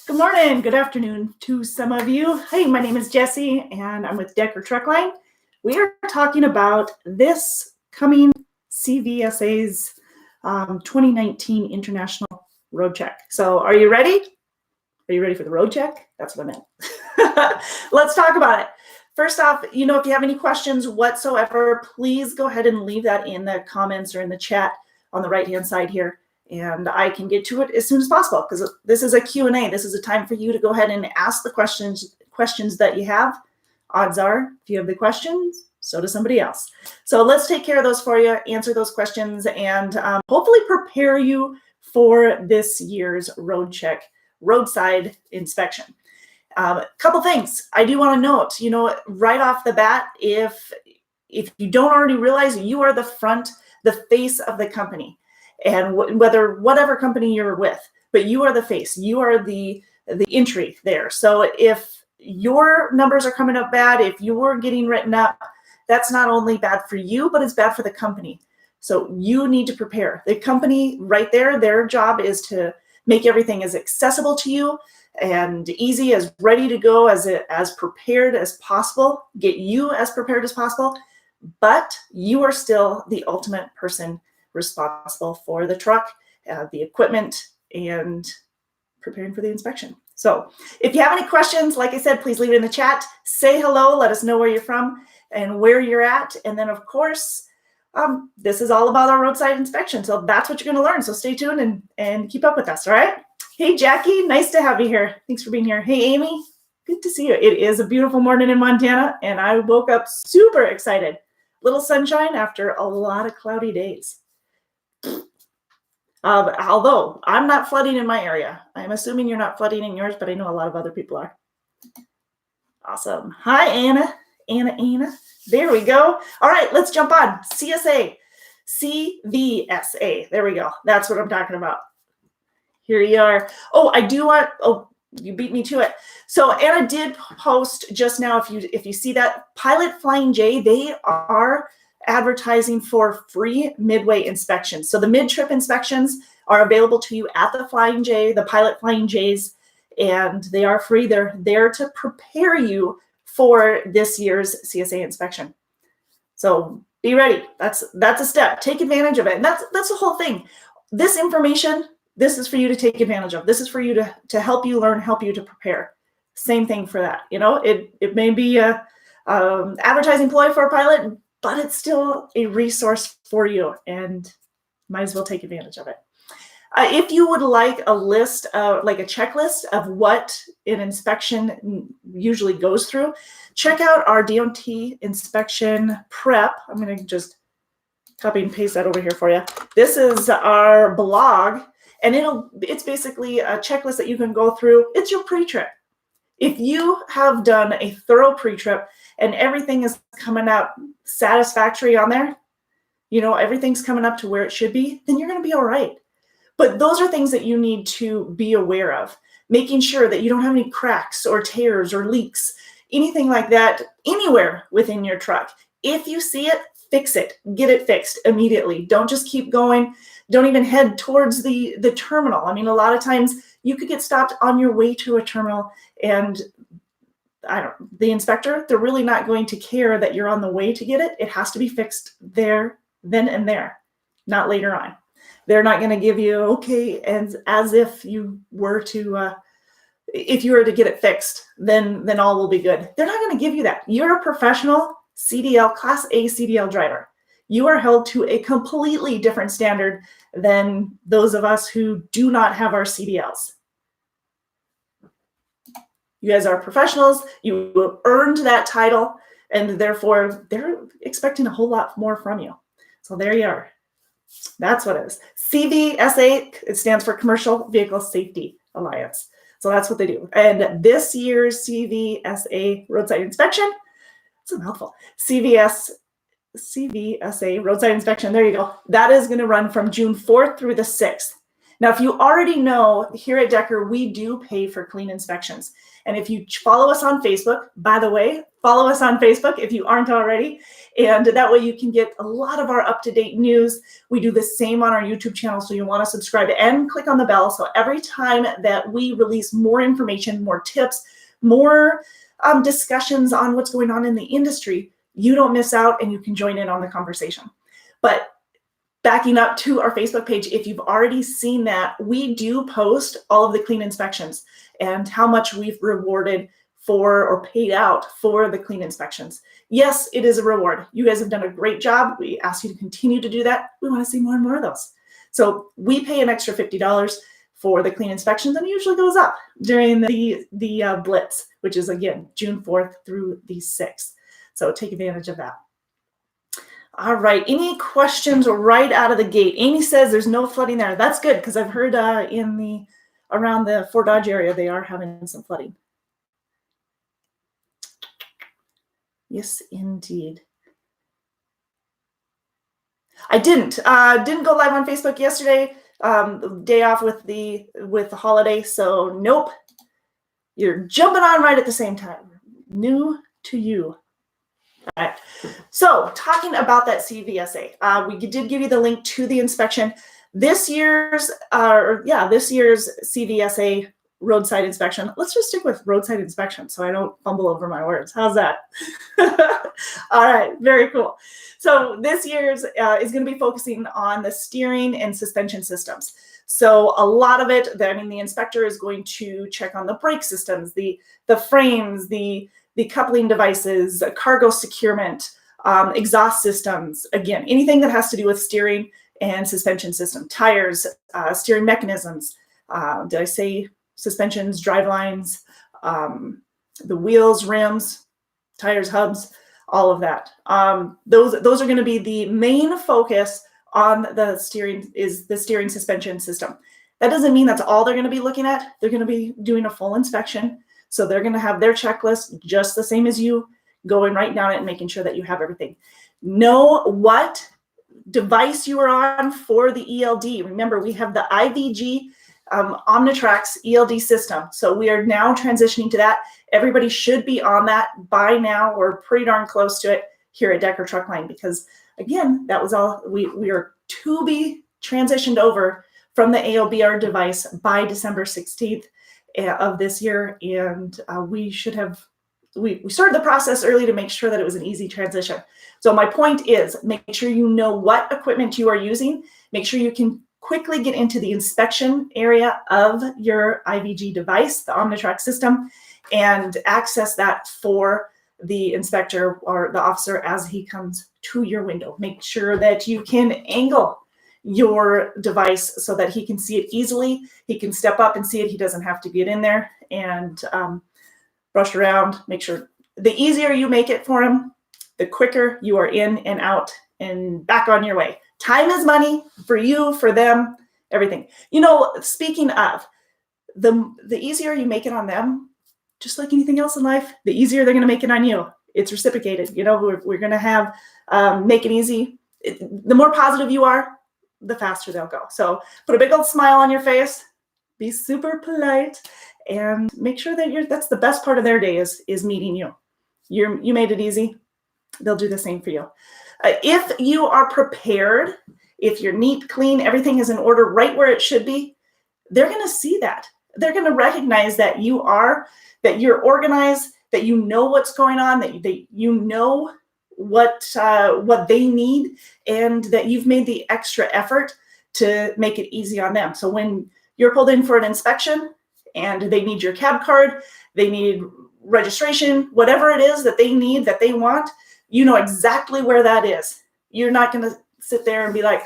Good morning, good afternoon to some of you. Hey, my name is Jessie and I'm with Decker Truckline. We are talking about this coming CVSA's 2019 International Roadcheck. So are you ready? Are you ready for the road check? That's what I meant. Let's talk about it. First off, if you have any questions whatsoever, please go ahead and leave that in the comments or in the chat on the right-hand side here. And I can get to it as soon as possible because this is a Q&A. This is a time for you to go ahead and ask the questions that you have. Odds are, if you have the questions, so does somebody else. So let's take care of those for you, answer those questions, and hopefully prepare you for this year's road check, roadside inspection. Couple things I do want to note, right off the bat, if you don't already realize, you are the face of the company. And whatever company you're with, but you are the face, you are the entry there. So if your numbers are coming up bad, if you're getting written up, that's not only bad for you, but it's bad for the company. So you need to prepare. The company right there, their job is to make everything as accessible to you and easy, as ready to go, as prepared as possible, get you as prepared as possible, but you are still the ultimate person responsible for the truck, the equipment, and preparing for the inspection. So if you have any questions, like I said, please leave it in the chat. Say hello, let us know where you're from and where you're at. And then, of course, this is all about our roadside inspection. So that's what you're going to learn. So stay tuned and keep up with us, all right? Hey, Jackie, nice to have you here. Thanks for being here. Hey, Amy, good to see you. It is a beautiful morning in Montana, and I woke up super excited. Little sunshine after a lot of cloudy days. Although I'm not flooding in my area. I'm assuming you're not flooding in yours, but I know a lot of other people are. Awesome. Hi, Anna. Anna. There we go. All right, let's jump on. CVSA. There we go. That's what I'm talking about. Here you are. Oh, you beat me to it. So Anna did post just now, if you see that, Pilot Flying J, they are advertising for free midway inspections. So the mid-trip inspections are available to you at the Pilot Flying J's, and they are free. They're there to prepare you for this year's CSA inspection. So be ready. That's a step. Take advantage of it. And that's the whole thing. This information, this is for you to take advantage of. This is for you to help you learn, help you to prepare. Same thing for that. It may be a advertising ploy for a pilot, but it's still a resource for you, and might as well take advantage of it. If you would like a list, like a checklist of what an inspection usually goes through, check out our DOT inspection prep. I'm going to just copy and paste that over here for you. This is our blog, and it's basically a checklist that you can go through. It's your pre-trip. If you have done a thorough pre-trip and everything is coming out satisfactory on there, everything's coming up to where it should be, then you're going to be all right. But those are things that you need to be aware of, making sure that you don't have any cracks or tears or leaks, anything like that anywhere within your truck. If you see it, fix it, get it fixed immediately. Don't just keep going. Don't even head towards the terminal. I mean, a lot of times you could get stopped on your way to a terminal, and the inspector, they're really not going to care that you're on the way to get it. It has to be fixed there, then and there, not later on. They're not going to give you, okay, and as if you were to, if you were to get it fixed, then all will be good. They're not going to give you that. You're a professional CDL, Class A CDL driver. You are held to a completely different standard than those of us who do not have our CDLs. You guys are professionals. You earned that title, and therefore they're expecting a whole lot more from you. So there you are. That's what it is. CVSA, it stands for Commercial Vehicle Safety Alliance. So that's what they do. And this year's CVSA roadside inspection, it's a mouthful. CVSA roadside inspection, there you go. That is going to run from June 4th through the 6th. Now, if you already know, here at Decker, we do pay for clean inspections. And if you follow us on Facebook, by the way, follow us on Facebook if you aren't already. And that way you can get a lot of our up-to-date news. We do the same on our YouTube channel, so you want to subscribe and click on the bell. So every time that we release more information, more tips, more discussions on what's going on in the industry, you don't miss out and you can join in on the conversation. But backing up to our Facebook page, if you've already seen that, we do post all of the clean inspections and how much we've rewarded for or paid out for the clean inspections. Yes, it is a reward. You guys have done a great job. We ask you to continue to do that. We want to see more and more of those. So we pay an extra $50 for the clean inspections, and it usually goes up during the Blitz, which is, again, June 4th through the 6th. So take advantage of that. All right, any questions right out of the gate? Amy says there's no flooding there. That's good, because I've heard around the Fort Dodge area, they are having some flooding. Yes, indeed. I didn't go live on Facebook yesterday. Day off with the holiday, so nope. You're jumping on right at the same time. New to you. All right. So talking about that CVSA, we did give you the link to the inspection. This year's CVSA roadside inspection. Let's just stick with roadside inspection so I don't fumble over my words. How's that? All right, very cool. So this year's is going to be focusing on the steering and suspension systems. So a lot of it, the inspector is going to check on the brake systems, the frames, the coupling devices, cargo securement, exhaust systems. Again, anything that has to do with steering and suspension system, tires, steering mechanisms. Did I say suspensions, drive lines, the wheels, rims, tires, hubs, all of that. Those are going to be the main focus on the steering, is the steering suspension system. That doesn't mean that's all they're going to be looking at. They're going to be doing a full inspection. So they're going to have their checklist just the same as you, going right down it and making sure that you have everything. Know what device you are on for the ELD. Remember, we have the IVG Omnitrax ELD system. So we are now transitioning to that. Everybody should be on that by now. We're pretty darn close to it here at Decker Truck Line, because again, that was all, we are to be transitioned over from the AOBR device by December 16th of this year. And we started the process early to make sure that it was an easy transition. So my point is, make sure you know what equipment you are using. Make sure you can quickly get into the inspection area of your IVG device, the Omnitrax system, and access that for the inspector or the officer as he comes to your window. Make sure that you can angle your device so that he can see it easily. He can step up and see it. He doesn't have to get in there and brush around. Make sure the easier you make it for him, the quicker you are in and out and back on your way. Time is money for you, for them, everything. Speaking of, the easier you make it on them, just like anything else in life, the easier they're going to make it on you. It's reciprocated. We're going to have make it easy. The more positive you are, the faster they'll go. So put a big old smile on your face, be super polite, and make sure that that's the best part of their day is meeting you. You made it easy. They'll do the same for you. If you are prepared, if you're neat, clean, everything is in order right where it should be, they're going to see that. They're going to recognize that you're organized, that you know what's going on, that you know what they need, and that you've made the extra effort to make it easy on them. So when you're pulled in for an inspection and they need your cab card, they need registration, whatever it is that they need, that they want, you know exactly where that is. You're not going to sit there and be like,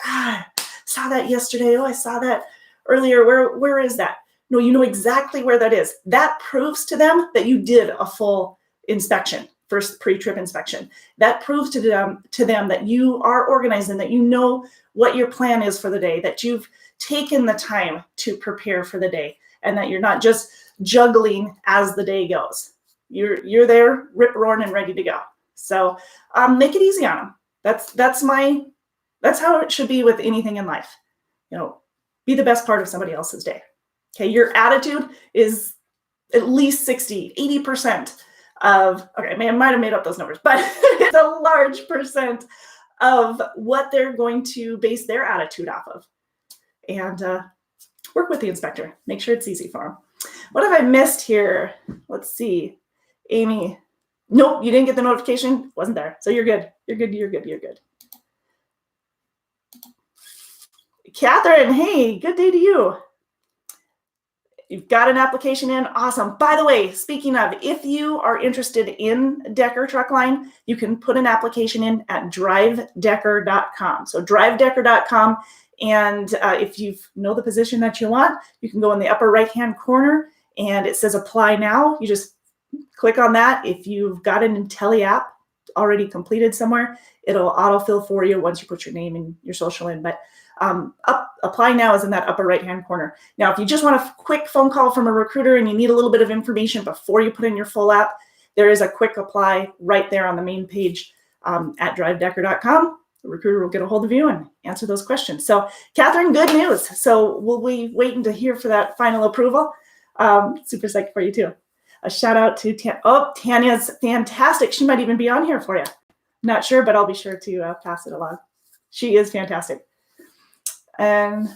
saw that yesterday. Oh, I saw that earlier. Where is that? No, you know exactly where that is. That proves to them that you did a full inspection, first pre-trip inspection. That proves to them that you are organized and that you know what your plan is for the day, that you've taken the time to prepare for the day, and that you're not just juggling as the day goes. You're there, rip roaring and ready to go. So make it easy on them. That's how it should be with anything in life. Be the best part of somebody else's day. Okay, your attitude is at least 60, 80% okay, I might have made up those numbers, but it's a large percent of what they're going to base their attitude off of. And work with the inspector. Make sure it's easy for them. What have I missed here? Let's see. Amy. Nope, you didn't get the notification. Wasn't there. So you're good. You're good. You're good. You're good. Catherine, hey, good day to you. You've got an application in. Awesome. By the way, speaking of, if you are interested in Decker Truck Line, you can put an application in at drivedecker.com. So drivedecker.com. And if you know the position that you want, you can go in the upper right-hand corner and it says apply now. You just click on that. If you've got an Intelli app already completed somewhere, it'll autofill for you once you put your name and your social in. But apply now is in that upper right-hand corner. Now, if you just want a quick phone call from a recruiter and you need a little bit of information before you put in your full app, there is a quick apply right there on the main page at drivedecker.com. The recruiter will get a hold of you and answer those questions. So, Catherine, good news. So we'll be waiting to hear for that final approval. Super psyched for you too. A shout out to Tanya's fantastic. She might even be on here for you. Not sure, but I'll be sure to pass it along. She is fantastic. And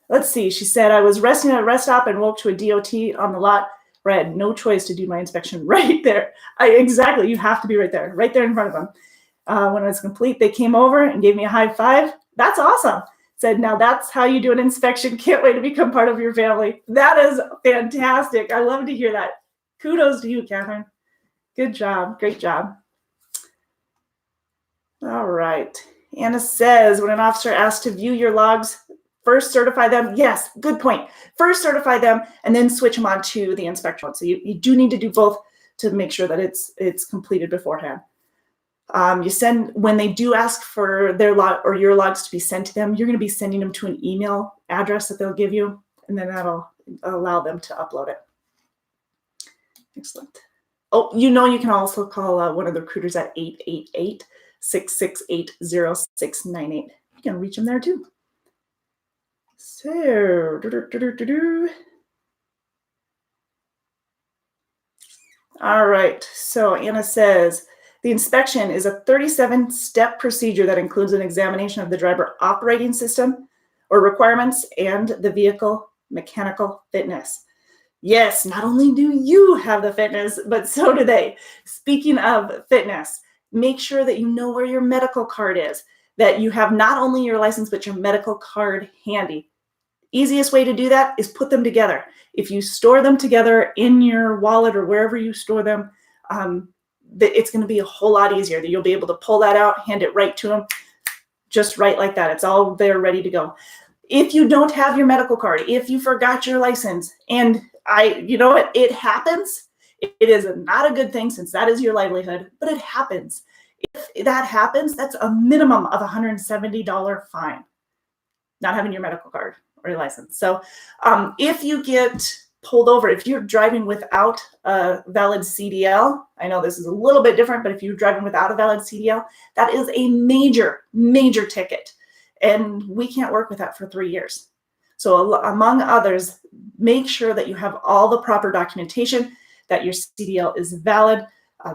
let's see. She said, I was resting at a rest stop and woke to a DOT on the lot where I had no choice to do my inspection right there. Exactly. You have to be right there in front of them. When it was complete, they came over and gave me a high five. That's awesome. Said, now that's how you do an inspection. Can't wait to become part of your family. That is fantastic. I love to hear that. Kudos to you, Catherine. Good job. Great job. All right. Anna says, when an officer asks to view your logs, first certify them. Yes, good point. First certify them and then switch them on to the inspector. So you do need to do both to make sure that it's completed beforehand. You send, when they do ask for their log or your logs to be sent to them, you're going to be sending them to an email address that they'll give you, and then that'll allow them to upload it. Excellent. Oh, you can also call one of the recruiters at 888-668-0698. You can reach them there too. So, all right. So Anna says, the inspection is a 37-step procedure that includes an examination of the driver operating system or requirements and the vehicle mechanical fitness. Yes, not only do you have the fitness, but so do they. Speaking of fitness, make sure that you know where your medical card is, that you have not only your license, but your medical card handy. Easiest way to do that is put them together. If you store them together in your wallet or wherever you store them, it's going to be a whole lot easier. That you'll be able to pull that out, hand it right to them, just right like that. It's all there ready to go. If you don't have your medical card, if you forgot your license, and it happens. It is not a good thing since that is your livelihood, but it happens. If that happens, that's a minimum of $170 fine, not having your medical card or your license. So if you get pulled over, if you're driving without a valid CDL, I know this is a little bit different, but if you're driving without a valid CDL, that is a major, major ticket. And we can't work with that for 3 years. So among others, make sure that you have all the proper documentation, that your CDL is valid,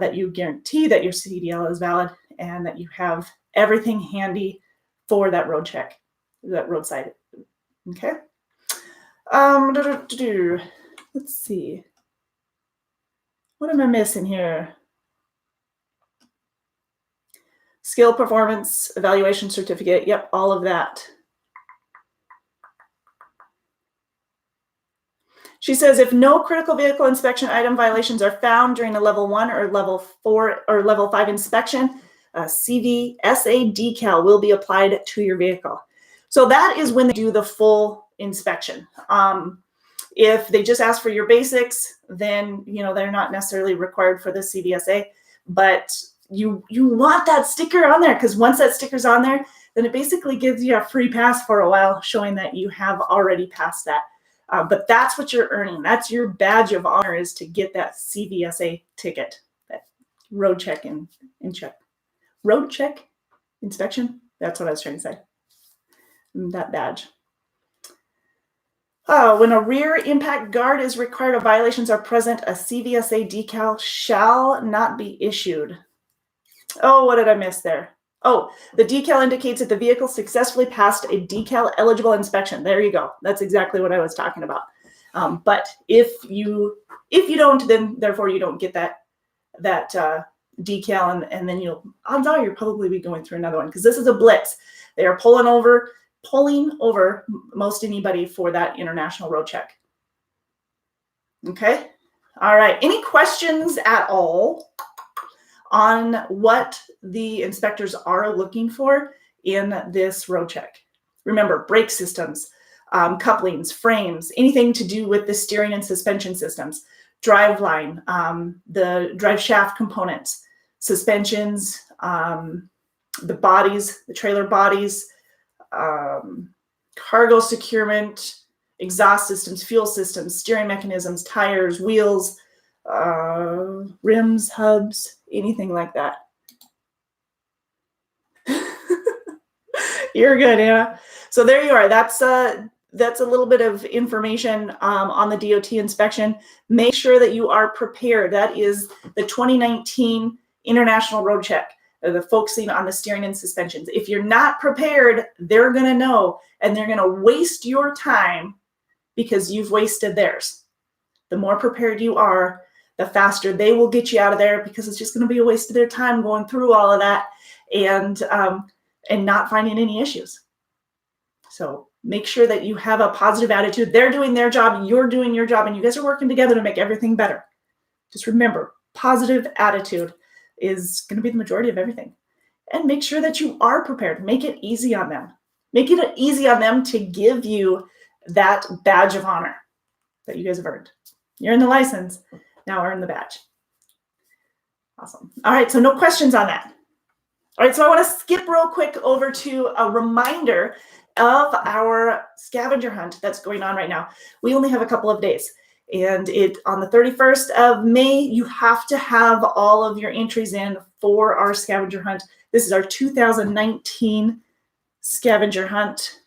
that you guarantee that your CDL is valid, and that you have everything handy for that road check, that roadside. Okay. Let's see. What am I missing here? Skill performance evaluation certificate. Yep, all of that. She says, if no critical vehicle inspection item violations are found during a level 1 or level 4 or level 5 inspection, a CVSA decal will be applied to your vehicle. So that is when they do the full inspection. If they just ask for your basics, then they're not necessarily required for the CVSA, but you want that sticker on there, because once that sticker's on there, then it basically gives you a free pass for a while, showing that you have already passed that. But that's what you're earning. That's your badge of honor, is to get that CVSA ticket, that road check and check. Road check inspection. That's what I was trying to say. That badge. When a rear impact guard is required or violations are present, a CVSA decal shall not be issued. Oh, what did I miss there? Oh, the decal indicates that the vehicle successfully passed a decal eligible inspection. There you go. That's exactly what I was talking about. But if you don't, then therefore you don't get that decal, and then odds are you'll probably be going through another one, because this is a blitz. They are pulling over most anybody for that international road check. Okay. All right. Any questions at all on what the inspectors are looking for in this road check? Remember, brake systems, couplings, frames, anything to do with the steering and suspension systems, driveline, the drive shaft components, suspensions, the bodies, the trailer bodies, cargo securement, exhaust systems, fuel systems, steering mechanisms, tires, wheels, rims, hubs, anything like that. You're good, Anna. So there you are. That's a little bit of information on the DOT inspection. Make sure that you are prepared. That is the 2019 International Road Check, the focusing on the steering and suspensions. If you're not prepared, they're going to know, and they're going to waste your time because you've wasted theirs. The more prepared you are, the faster they will get you out of there, because it's just going to be a waste of their time going through all of that and not finding any issues. So make sure that you have a positive attitude. They're doing their job, you're doing your job, and you guys are working together to make everything better. Just remember, positive attitude is going to be the majority of everything. And make sure that you are prepared. Make it easy on them. Make it easy on them to give you that badge of honor that you guys have earned. You're in the license, now earn the badge. Awesome. All right, so no questions on that. All right, so I want to skip real quick over to a reminder of our scavenger hunt that's going on right now. We only have a couple of days, and on the 31st of May, you have to have all of your entries in for our scavenger hunt. This is our 2019 scavenger hunt,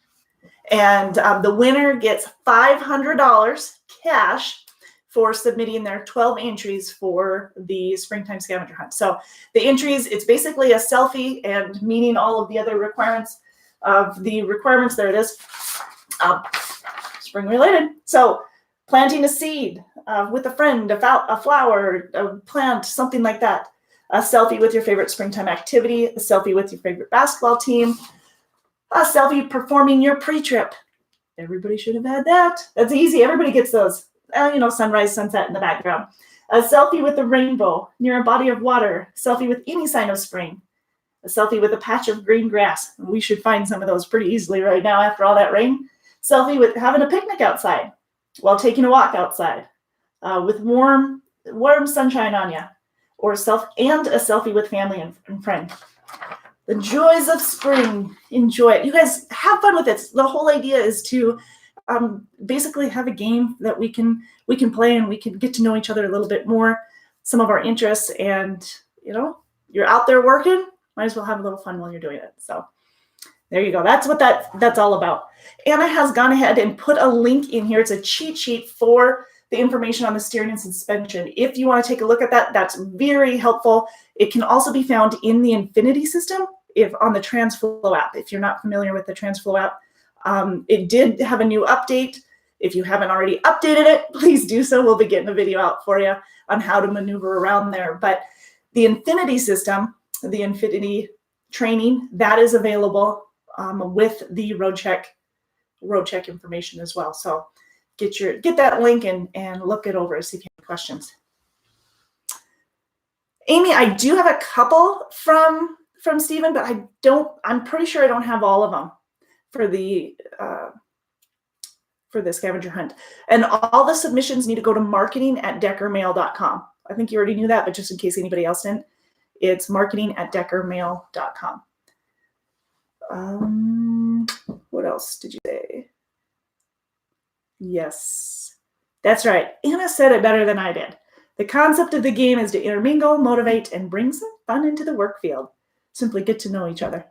and the winner gets $500 cash for submitting their 12 entries for the springtime scavenger hunt. So the entries, it's basically a selfie and meeting all of the other requirements of the requirements. There it is, spring related. So planting a seed with a friend, a flower, a plant, something like that. A selfie with your favorite springtime activity, a selfie with your favorite basketball team, a selfie performing your pre-trip. Everybody should have had that. That's easy. Everybody gets those. Sunrise, sunset in the background. A selfie with a rainbow near a body of water. Selfie with any sign of spring. A selfie with a patch of green grass. We should find some of those pretty easily right now after all that rain. Selfie with having a picnic outside while taking a walk outside with warm sunshine on you. Or a selfie with family and friend. The joys of spring. Enjoy it. You guys have fun with it. The whole idea is to basically have a game that we can play, and we can get to know each other a little bit more, some of our interests, and you're out there working, might as well have a little fun while you're doing it. So there you go. That's what that's all about. Anna has gone ahead and put a link in here. It's a cheat sheet for the information on the steering and suspension. If you want to take a look at that, that's very helpful. It can also be found in the Infinity system on the TransFlow app. If you're not familiar with the TransFlow app, it did have a new update. If you haven't already updated it, please do so. We'll be getting a video out for you on how to maneuver around there. But the Infinity system, the Infinity training, that is available with the road check information as well. So get that link and look it over, see if you have questions. Amy, I do have a couple from Stephen, but I'm pretty sure I don't have all of them for the scavenger hunt. And all the submissions need to go to marketing@deckermail.com. I think you already knew that, but just in case anybody else didn't, it's marketing@deckermail.com. What else did you say? Yes, that's right. Anna said it better than I did. The concept of the game is to intermingle, motivate, and bring some fun into the work field. Simply get to know each other.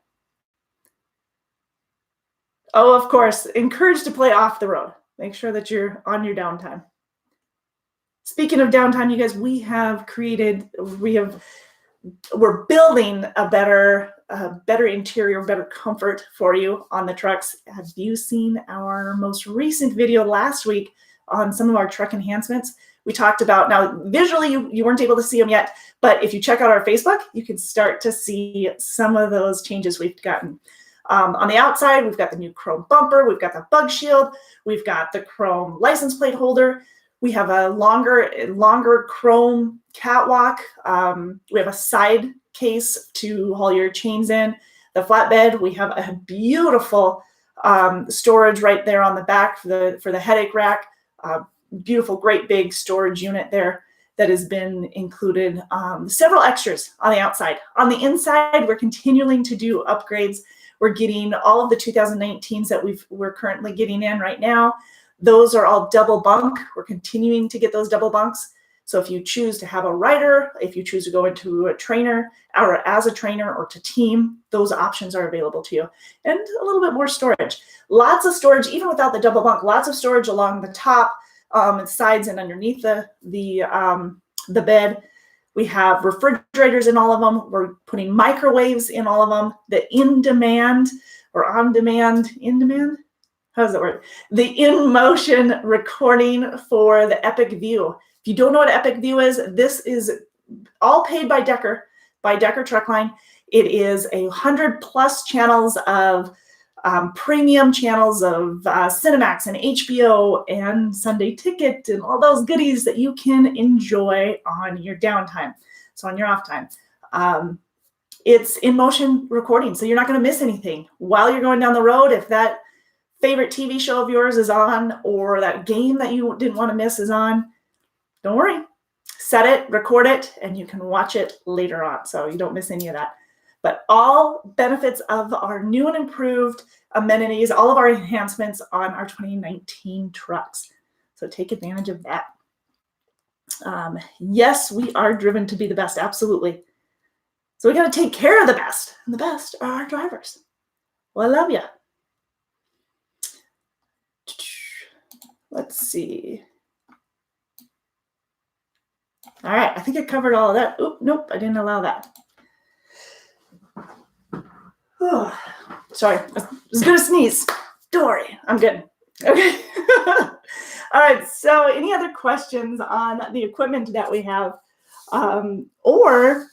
Oh, of course, encouraged to play off the road. Make sure that you're on your downtime. Speaking of downtime, you guys, we're building a better interior, better comfort for you on the trucks. Have you seen our most recent video last week on some of our truck enhancements? We talked about, now visually you weren't able to see them yet, but if you check out our Facebook, you can start to see some of those changes we've gotten. On the outside, we've got the new chrome bumper, we've got the bug shield, we've got the chrome license plate holder, we have a longer chrome catwalk, we have a side case to haul your chains in, the flatbed, we have a beautiful storage right there on the back for the headache rack, beautiful, great big storage unit there that has been included, several extras on the outside. On the inside, we're continuing to do upgrades. We're getting all of the 2019s that we're currently getting in right now. Those are all double bunk. We're continuing to get those double bunks. So if you choose to have a rider, if you choose to go into a trainer or as a trainer or to team, those options are available to you. And a little bit more storage. Lots of storage, even without the double bunk, lots of storage along the top, and sides and underneath the bed. We have refrigerators in all of them. We're putting microwaves in all of them. The in-demand or on-demand, in-demand? How does that work? The in-motion recording for the Epic View. If you don't know what Epic View is, this is all paid by Decker Truckline. It is 100+ channels of premium channels of Cinemax and HBO and Sunday Ticket and all those goodies that you can enjoy on your downtime. So on your off time. It's in motion recording, so you're not going to miss anything. While you're going down the road, if that favorite TV show of yours is on or that game that you didn't want to miss is on, don't worry. Set it, record it, and you can watch it later on, so you don't miss any of that. But all benefits of our new and improved amenities, all of our enhancements on our 2019 trucks. So take advantage of that. Yes, we are driven to be the best, absolutely. So we got to take care of the best, and the best are our drivers. Well, I love you. Let's see. All right, I think I covered all of that. Oop, nope, I didn't allow that. Oh, sorry, I was going to sneeze. Don't worry, I'm good. Okay. All right, so any other questions on the equipment that we have or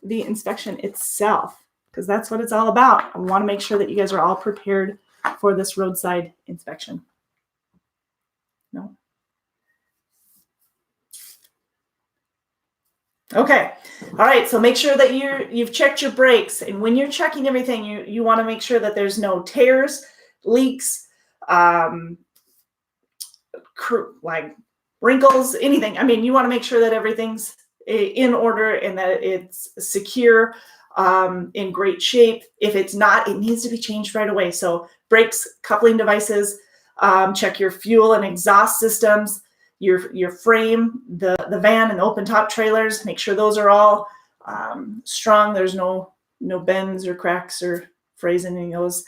the inspection itself? Because that's what it's all about. I want to make sure that you guys are all prepared for this roadside inspection. No? Okay. All right. So make sure that you've checked your brakes, and when you're checking everything, you want to make sure that there's no tears, leaks, like wrinkles, anything. I mean, you want to make sure that everything's in order and that it's secure, in great shape. If it's not, it needs to be changed right away. So brakes, coupling devices, check your fuel and exhaust systems. Your frame, the van and the open top trailers, make sure those are all strong. There's no bends or cracks or frays in any of those.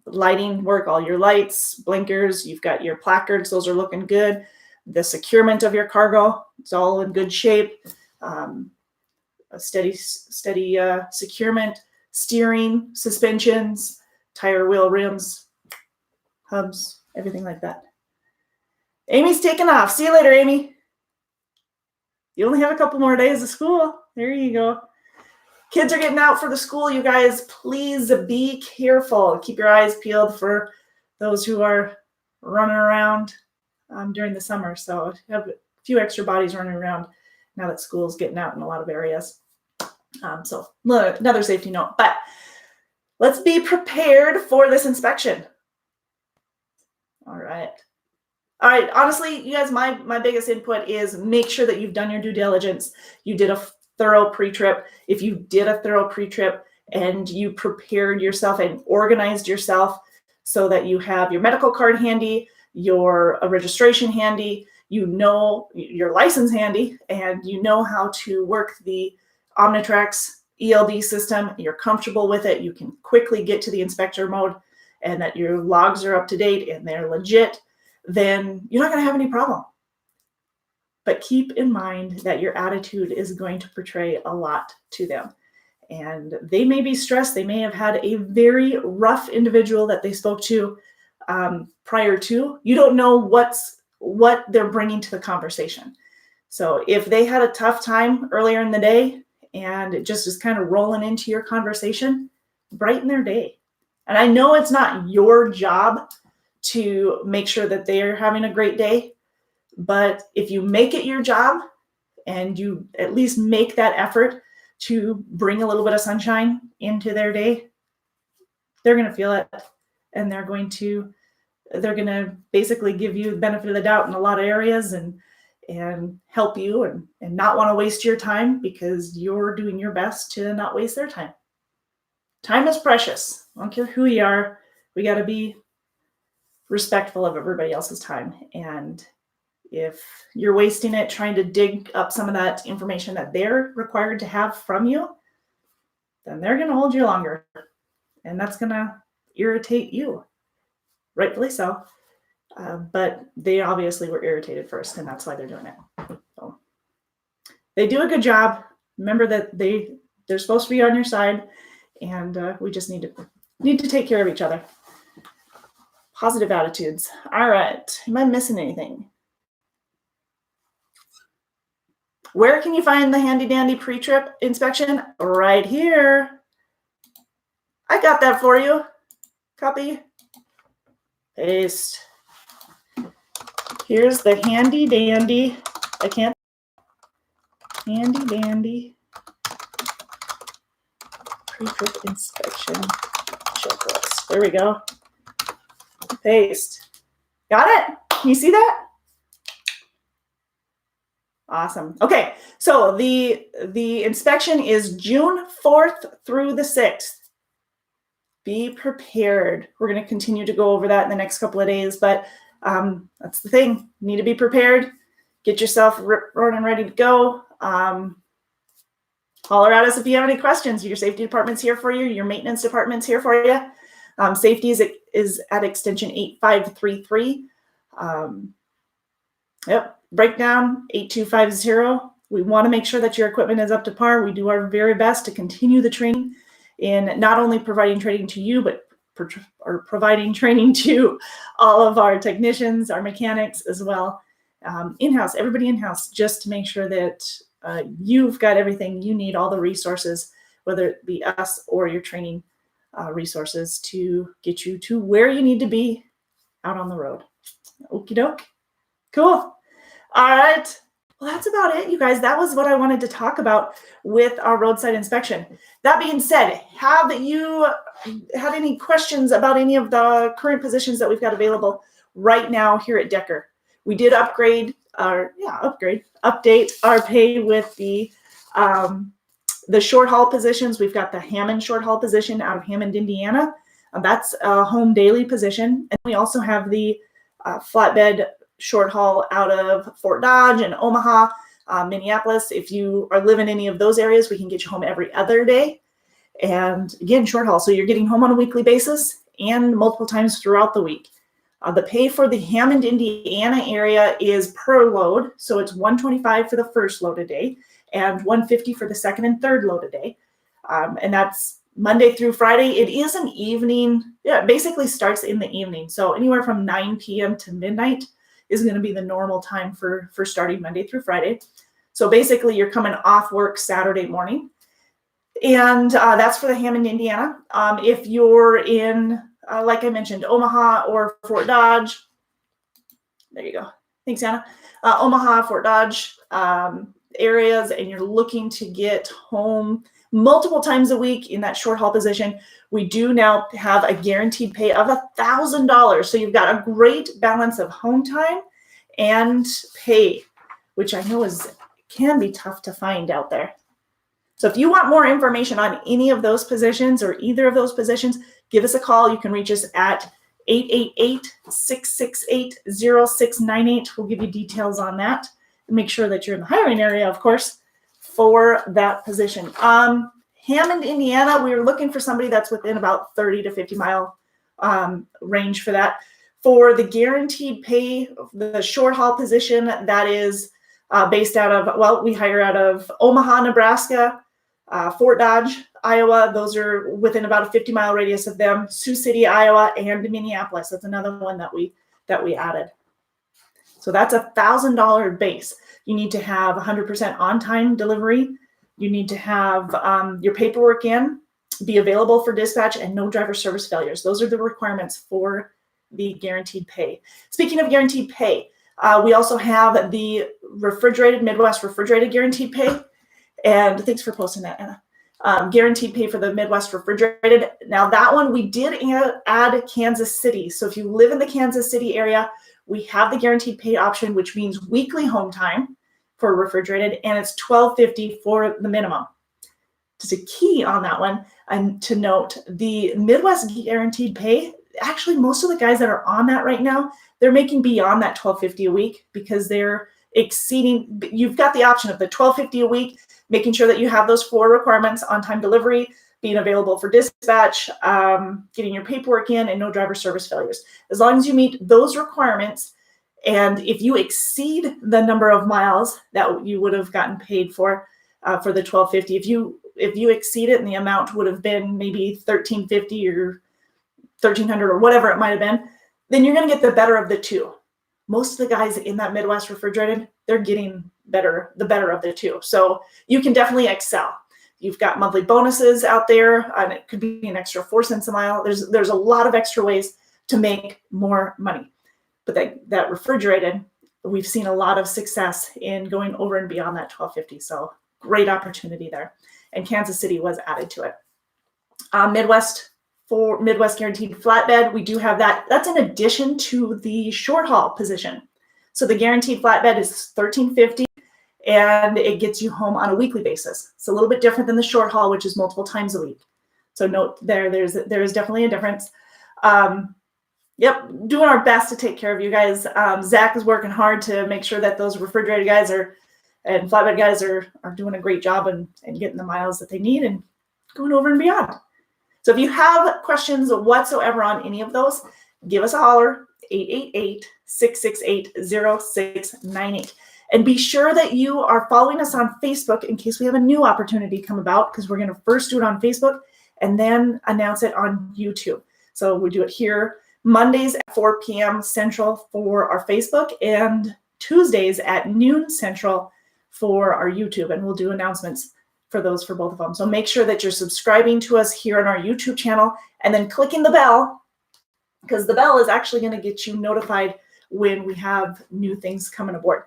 Lighting work, all your lights, blinkers, you've got your placards, those are looking good. The securement of your cargo, it's all in good shape. A steady securement, steering, suspensions, tire, wheel, rims, hubs, everything like that. Amy's taking off. See you later, Amy. You only have a couple more days of school. There you go. Kids are getting out for the school. You guys, please be careful. Keep your eyes peeled for those who are running around during the summer. So have a few extra bodies running around now that school's getting out in a lot of areas. So another safety note. But let's be prepared for this inspection. All right. All right, honestly, you guys, my biggest input is make sure that you've done your due diligence. You did a thorough pre-trip. If you did a thorough pre-trip and you prepared yourself and organized yourself so that you have your medical card handy, your registration handy, you know your license handy, and you know how to work the Omnitrax ELD system, you're comfortable with it, you can quickly get to the inspector mode, and that your logs are up to date and they're legit. then you're not going to have any problem. But keep in mind that your attitude is going to portray a lot to them. And they may be stressed. They may have had a very rough individual that they spoke to prior to. You don't know what they're bringing to the conversation. So if they had a tough time earlier in the day and it just is kind of rolling into your conversation, brighten their day. And I know it's not your job to make sure that they're having a great day, but if you make it your job and you at least make that effort to bring a little bit of sunshine into their day, they're going to feel it, and they're going to basically give you the benefit of the doubt in a lot of areas and help you and not want to waste your time because you're doing your best to not waste their time. Time is precious. I don't care who you are. We got to be respectful of everybody else's time. And if you're wasting it trying to dig up some of that information that they're required to have from you, then they're going to hold you longer. And that's going to irritate you. Rightfully so. But they obviously were irritated first, and that's why they're doing it. So they do a good job. Remember that they're supposed to be on your side, and we just need to take care of each other. Positive attitudes. All right. Am I missing anything? Where can you find the handy dandy pre-trip inspection? Right here. I got that for you. Copy. Paste. Here's the handy dandy. Handy dandy pre-trip inspection checklist. There we go. Paste. Got it? Can you see that? Awesome. Okay, so the inspection is June 4th through the 6th. Be prepared. We're going to continue to go over that in the next couple of days, but that's the thing. You need to be prepared. Get yourself running ready to go. Holler at us if you have any questions. Your safety department's here for you. Your maintenance department's here for you. Safety is at extension 8533. Yep. Breakdown 8250. We want to make sure that your equipment is up to par. We do our very best to continue the training in not only providing training to you, but providing training to all of our technicians, our mechanics as well, in-house, everybody in-house, just to make sure that you've got everything you need, all the resources, whether it be us or your training resources to get you to where you need to be out on the road. Okie doke. Cool. All right. Well, that's about it, you guys. That was what I wanted to talk about with our roadside inspection. That being said, have you had any questions about any of the current positions that we've got available right now here at Decker? We did update our pay with the short haul positions. We've got the Hammond short haul position out of Hammond, Indiana. That's a home daily position. And we also have the flatbed short haul out of Fort Dodge and Omaha, Minneapolis. If you are living in any of those areas, we can get you home every other day. And again, short haul. So you're getting home on a weekly basis and multiple times throughout the week. The pay for the Hammond, Indiana area is per load. So it's $125 for the first load a day and $150 for the second and third load a day. And that's Monday through Friday. It is an evening. Yeah, it basically starts in the evening. So anywhere from 9 p.m. to midnight is going to be the normal time for starting Monday through Friday. So basically you're coming off work Saturday morning. And that's for the Hammond, Indiana. If you're in, like I mentioned, Omaha or Fort Dodge, there you go. Thanks, Anna. Omaha, Fort Dodge areas, and you're looking to get home multiple times a week in that short haul position, we do now have a guaranteed pay of $1,000. So you've got a great balance of home time and pay, which I know can be tough to find out there. So if you want more information on any of those positions or either of those positions, give us a call. You can reach us at 888-668-0698. We'll give you details on that. And make sure that you're in the hiring area, of course, for that position. Hammond, Indiana, we were looking for somebody that's within about 30 to 50 mile range for that. For the guaranteed pay, the short haul position, that is based out of, well, we hire out of Omaha, Nebraska, Fort Dodge, Iowa. Those are within about a 50-mile radius of them. Sioux City, Iowa, and Minneapolis. That's another one that we added. So that's $1,000 base. You need to have 100% on-time delivery. You need to have your paperwork in, be available for dispatch, and no driver service failures. Those are the requirements for the guaranteed pay. Speaking of guaranteed pay, we also have the Midwest refrigerated guaranteed pay. And thanks for posting that, Anna. Guaranteed pay for the Midwest refrigerated. Now that one, we did add Kansas City. So if you live in the Kansas City area, we have the guaranteed pay option, which means weekly home time for refrigerated, and it's $12.50 for the minimum. Just a key on that one, and to note, the Midwest guaranteed pay, actually most of the guys that are on that right now, they're making beyond that $12.50 a week because they're exceeding. You've got the option of the $12.50 a week, making sure that you have those 4 requirements: on-time delivery, being available for dispatch, getting your paperwork in, and no driver service failures. As long as you meet those requirements, and if you exceed the number of miles that you would have gotten paid for the $12.50, if you exceed it and the amount would have been maybe $13.50 or $1,300 or whatever it might have been, then you're going to get the better of the two. Most of the guys in that Midwest refrigerated, they're getting the better of the two. So you can definitely excel. You've got monthly bonuses out there, and it could be an extra 4 cents a mile. There's a lot of extra ways to make more money. But that refrigerated, we've seen a lot of success in going over and beyond that $12.50. So great opportunity there. And Kansas City was added to it. Midwest guaranteed flatbed, we do have that. That's in addition to the short haul position. So the guaranteed flatbed is $13.50, and it gets you home on a weekly basis. It's a little bit different than the short haul, which is multiple times a week. So note there is definitely a difference. Yep, doing our best to take care of you guys. Zach is working hard to make sure that those refrigerated guys and flatbed guys are doing a great job and getting the miles that they need and going over and beyond. So if you have questions whatsoever on any of those, give us a holler, 888-668-0698. And be sure that you are following us on Facebook in case we have a new opportunity come about, because we're going to first do it on Facebook and then announce it on YouTube. So we do it here Mondays at 4 p.m. Central for our Facebook, and Tuesdays at noon Central for our YouTube. And we'll do announcements for those for both of them. So make sure that you're subscribing to us here on our YouTube channel and then clicking the bell, because the bell is actually going to get you notified when we have new things coming aboard.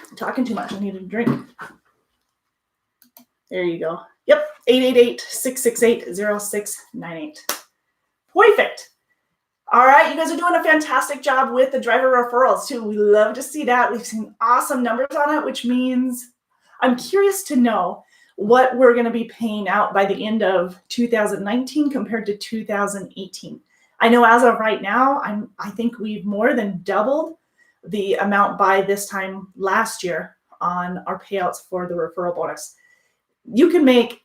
I'm talking too much. I need a drink. There you go. Yep. 888-668-0698. Perfect. All right. You guys are doing a fantastic job with the driver referrals too. We love to see that. We've seen awesome numbers on it, which means I'm curious to know what we're going to be paying out by the end of 2019 compared to 2018. I know as of right now, I think we've more than doubled the amount by this time last year on our payouts for the referral bonus. You can make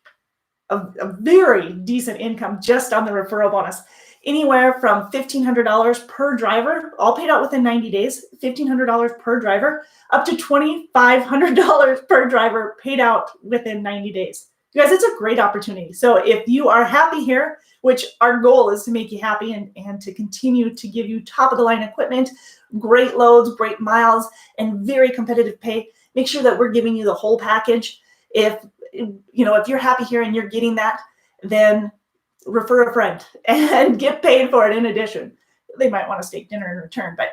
a very decent income just on the referral bonus, anywhere from $1,500 per driver, all paid out within 90 days, $1,500 per driver, up to $2,500 per driver paid out within 90 days. You guys, it's a great opportunity. So if you are happy here, which our goal is to make you happy and to continue to give you top of the line equipment, great loads, great miles, and very competitive pay, make sure that we're giving you the whole package. If you're happy here and you're getting that, then refer a friend and get paid for it in addition. They might want a steak dinner in return, but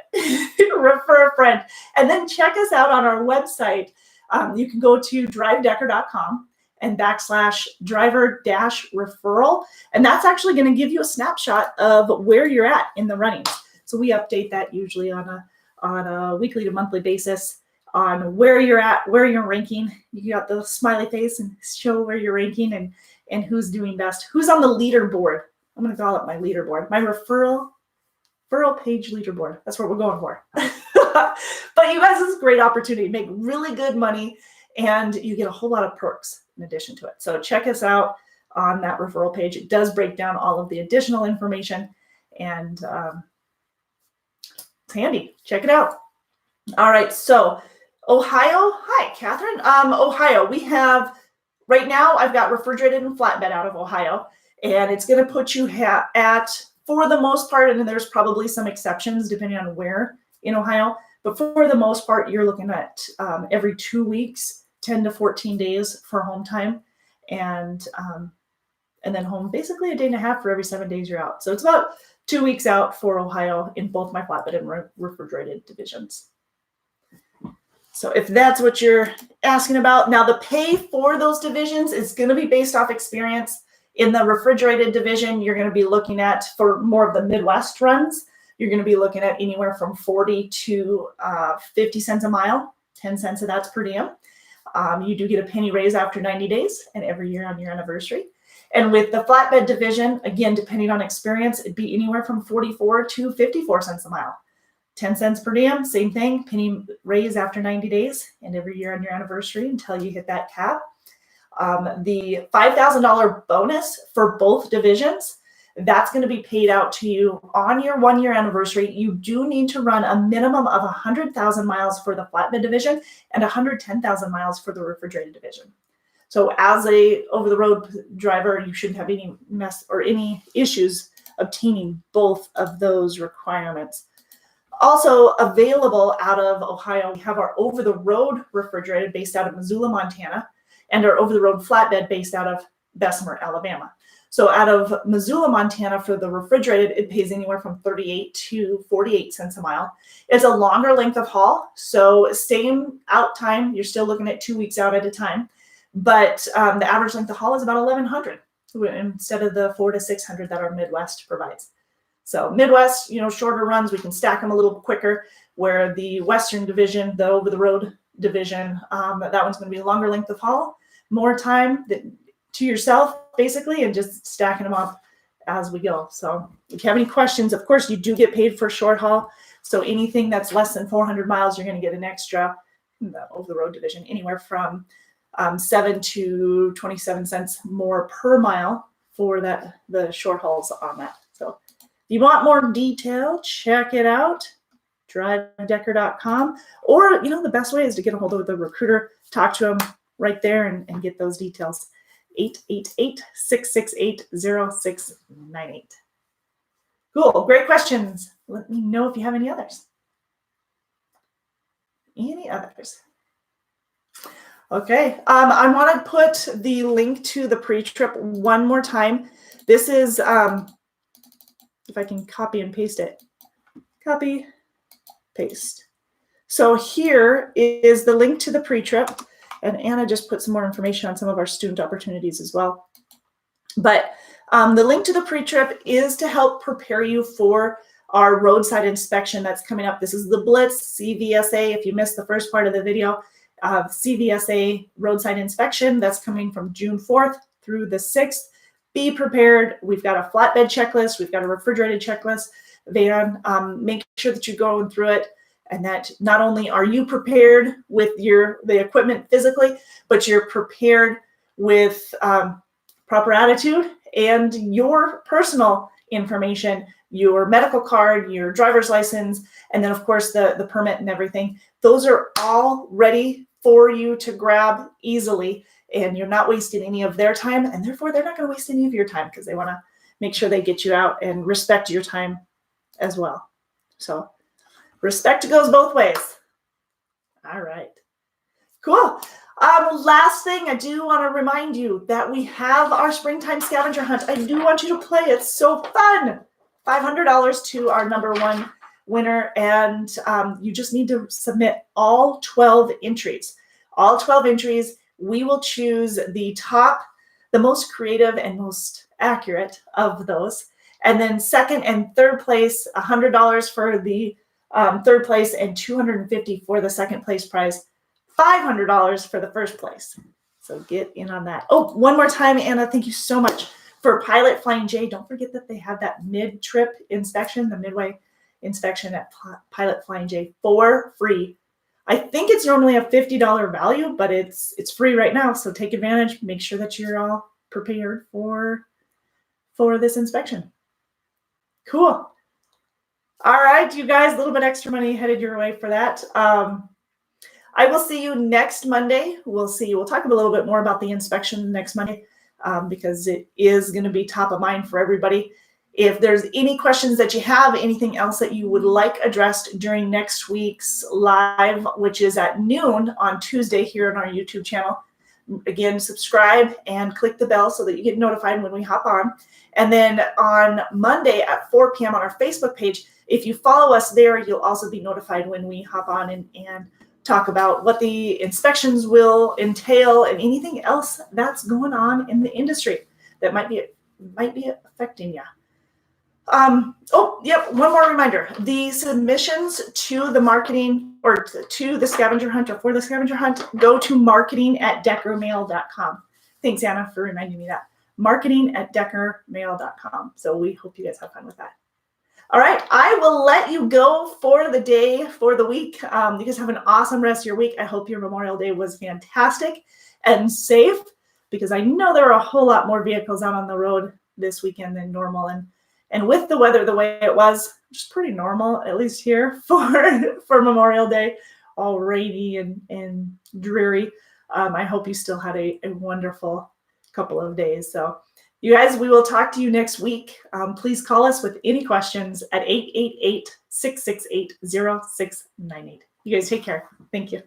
refer a friend. And then check us out on our website. You can go to drivedecker.com and /driver-referral. And that's actually going to give you a snapshot of where you're at in the running. So we update that usually on a weekly to monthly basis on where you're at, where you're ranking. You got the smiley face and show where you're ranking and who's doing best, who's on the leaderboard. I'm going to call it my leaderboard, my referral page leaderboard. That's what we're going for. But you guys, this is a great opportunity. Make really good money, and you get a whole lot of perks in addition to it. So check us out on that referral page. It does break down all of the additional information, And it's handy. Check it out. All right, so Ohio. Hi, Catherine. Ohio, we have, right now I've got refrigerated and flatbed out of Ohio, and it's going to put you at, for the most part, and there's probably some exceptions depending on where in Ohio, but for the most part, you're looking at every 2 weeks, 10 to 14 days for home time, and then home basically a day and a half for every 7 days you're out. So it's about 2 weeks out for Ohio in both my flatbed and refrigerated divisions. So if that's what you're asking about, now the pay for those divisions is going to be based off experience. In the refrigerated division, you're going to be looking at, for more of the Midwest runs, you're going to be looking at anywhere from 40 to 50 cents a mile. 10 cents of that's per diem. You do get a penny raise after 90 days and every year on your anniversary. And with the flatbed division, again, depending on experience, it'd be anywhere from 44 to 54 cents a mile. 10 cents per diem, same thing, penny raise after 90 days and every year on your anniversary until you hit that cap. The $5,000 bonus for both divisions, that's going to be paid out to you on your 1 year anniversary. You do need to run a minimum of 100,000 miles for the flatbed division and 110,000 miles for the refrigerated division. So as a over-the-road driver, you shouldn't have any mess or any issues obtaining both of those requirements. Also available out of Ohio, we have our over-the-road refrigerated based out of Missoula, Montana, and our over-the-road flatbed based out of Bessemer, Alabama. So out of Missoula, Montana, for the refrigerated, it pays anywhere from 38 to 48 cents a mile. It's a longer length of haul, so same out time, you're still looking at 2 weeks out at a time, but the average length of haul is about 1,100 instead of the 400 to 600 that our Midwest provides. So Midwest, shorter runs, we can stack them a little quicker, where the Western division, the over-the-road division, that one's going to be a longer length of haul, more time to yourself, basically, and just stacking them up as we go. So if you have any questions, of course, you do get paid for short haul. So anything that's less than 400 miles, you're going to get an extra in the over-the-road division, anywhere from 7 to 27 cents more per mile for the short hauls on that. So if you want more detail, check it out, drivedecker.com. Or, the best way is to get a hold of the recruiter, talk to them right there and get those details. 888-668-0698. Cool. Great questions. Let me know if you have any others. Any others? Okay. I want to put the link to the pre-trip one more time. This is, if I can copy and paste it. Copy, paste. So here is the link to the pre-trip. And Anna just put some more information on some of our student opportunities as well. But the link to the pre-trip is to help prepare you for our roadside inspection that's coming up. This is the Blitz CVSA. If you missed the first part of the video, CVSA roadside inspection, that's coming from June 4th through the 6th. Be prepared. We've got a flatbed checklist. We've got a refrigerated checklist. Van, make sure that you're going through it, and that not only are you prepared with the equipment physically, but you're prepared with proper attitude and your personal information, your medical card, your driver's license, and then of course the permit and everything. Those are all ready for you to grab easily, and you're not wasting any of their time, and therefore they're not going to waste any of your time because they want to make sure they get you out and respect your time as well. So respect goes both ways. All right. Cool. Last thing, I do want to remind you that we have our springtime scavenger hunt. I do want you to play. It's so fun. $500 to our #1 winner, and you just need to submit all 12 entries. All 12 entries. We will choose the most creative and most accurate of those. And then second and third place, $100 for the third place and $250 for the second place prize, $500 for the first place. So get in on that. Oh, one more time, Anna, thank you so much. For Pilot Flying J, don't forget that they have that mid-trip inspection, the midway inspection at Pilot Flying J for free. I think it's normally a $50 value, but it's free right now. So take advantage. Make sure that you're all prepared for this inspection. Cool. All right, you guys, a little bit extra money headed your way for that. I will see you next Monday. We'll talk a little bit more about the inspection next Monday because it is going to be top of mind for everybody. If there's any questions that you have, anything else that you would like addressed during next week's live, which is at noon on Tuesday here on our YouTube channel, again, subscribe and click the bell so that you get notified when we hop on. And then on Monday at 4 p.m. on our Facebook page, if you follow us there, you'll also be notified when we hop on and talk about what the inspections will entail and anything else that's going on in the industry that might be affecting you. Oh, yep. One more reminder. The submissions to the marketing or to the scavenger hunt or for the scavenger hunt go to marketing@deckermail.com. Thanks, Anna, for reminding me that. Marketing@deckermail.com. So we hope you guys have fun with that. All right. I will let you go for the day, for the week. You guys have an awesome rest of your week. I hope your Memorial Day was fantastic and safe because I know there are a whole lot more vehicles out on the road this weekend than normal. And with the weather the way it was, just pretty normal, at least here for Memorial Day, all rainy and dreary. I hope you still had a wonderful couple of days. So you guys, we will talk to you next week. Please call us with any questions at 888-668-0698. You guys take care. Thank you.